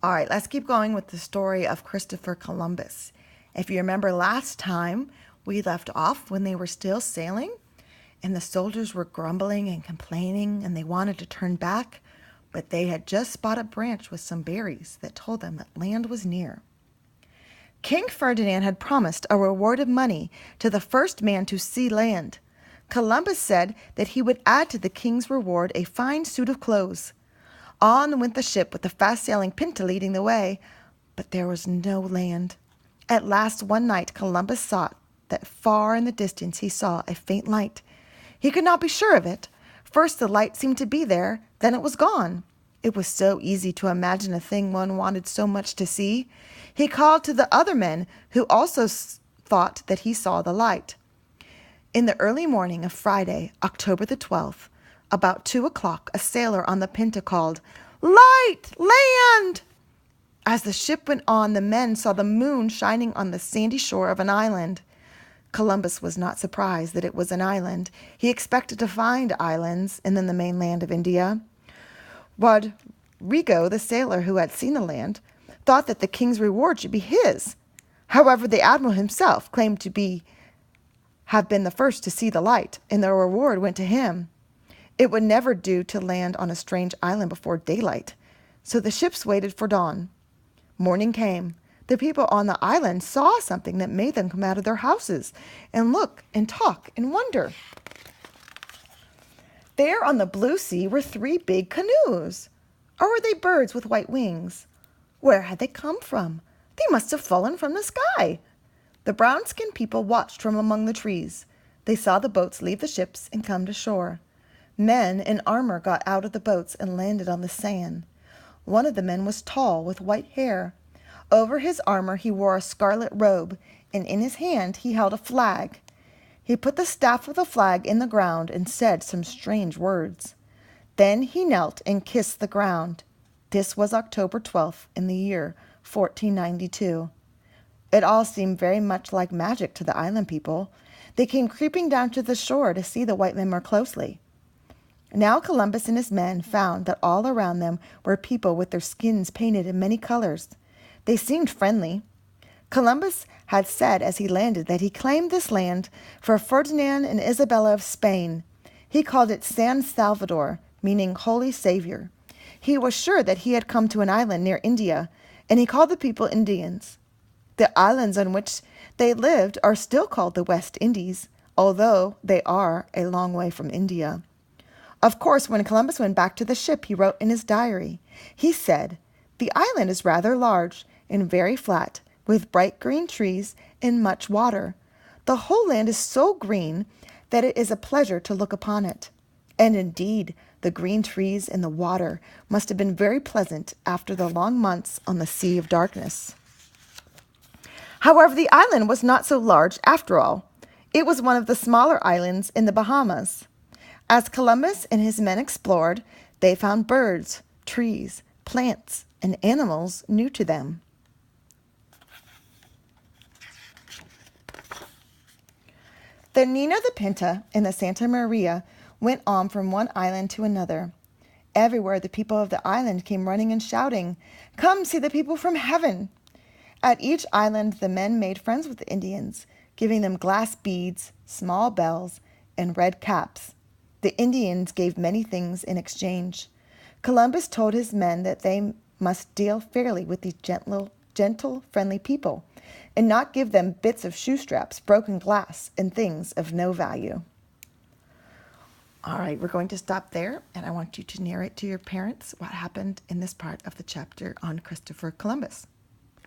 All right, let's keep going with the story of Christopher Columbus. If you remember last time, we left off when they were still sailing and the soldiers were grumbling and complaining and they wanted to turn back, but they had just spotted a branch with some berries that told them that land was near. King Ferdinand had promised a reward of money to the first man to see land. Columbus said that he would add to the king's reward a fine suit of clothes. On went the ship with the fast-sailing Pinta leading the way, but there was no land. At last one night Columbus saw that far in the distance he saw a faint light. He could not be sure of it. First the light seemed to be there, then it was gone. It was so easy to imagine a thing one wanted so much to see. He called to the other men, who also thought that he saw the light. In the early morning of Friday, October the 12th, about 2 o'clock, a sailor on the Pinta called, "Light! Land!" As the ship went on, the men saw the moon shining on the sandy shore of an island. Columbus was not surprised that it was an island. He expected to find islands in the mainland of India. Rodrigo, the sailor who had seen the land, thought that the king's reward should be his. However, the admiral himself claimed to have been the first to see the light, and the reward went to him. It would never do to land on a strange island before daylight, so the ships waited for dawn. Morning came. The people on the island saw something that made them come out of their houses and look and talk and wonder. There on the blue sea were 3 big canoes. Or were they birds with white wings? Where had they come from? They must have fallen from the sky. The brown-skinned people watched from among the trees. They saw the boats leave the ships and come to shore. Men in armor got out of the boats and landed on the sand. One of the men was tall, with white hair. Over his armor he wore a scarlet robe, and in his hand he held a flag. He put the staff of the flag in the ground and said some strange words. Then he knelt and kissed the ground. This was October 12th in the year 1492. It all seemed very much like magic to the island people. They came creeping down to the shore to see the white men more closely. Now Columbus and his men found that all around them were people with their skins painted in many colors. They seemed friendly. Columbus had said as he landed that he claimed this land for Ferdinand and Isabella of Spain. He called it San Salvador, meaning Holy Savior. He was sure that he had come to an island near India, and he called the people Indians. The islands on which they lived are still called the West Indies, although they are a long way from India. Of course, when Columbus went back to the ship, he wrote in his diary. He said, "The island is rather large and very flat, with bright green trees and much water. The whole land is so green that it is a pleasure to look upon it." And indeed, the green trees and the water must have been very pleasant after the long months on the Sea of Darkness. However, the island was not so large after all. It was one of the smaller islands in the Bahamas. As Columbus and his men explored, they found birds, trees, plants, and animals new to them. The Nina the Pinta and the Santa Maria went on from one island to another. Everywhere the people of the island came running and shouting, "Come see the people from heaven!" At each island the men made friends with the Indians, giving them glass beads, small bells, and red caps. The Indians gave many things in exchange. Columbus told his men that they must deal fairly with these gentle, friendly people, and not give them bits of shoe straps, broken glass, and things of no value. All right, we're going to stop there, and I want you to narrate to your parents what happened in this part of the chapter on Christopher Columbus.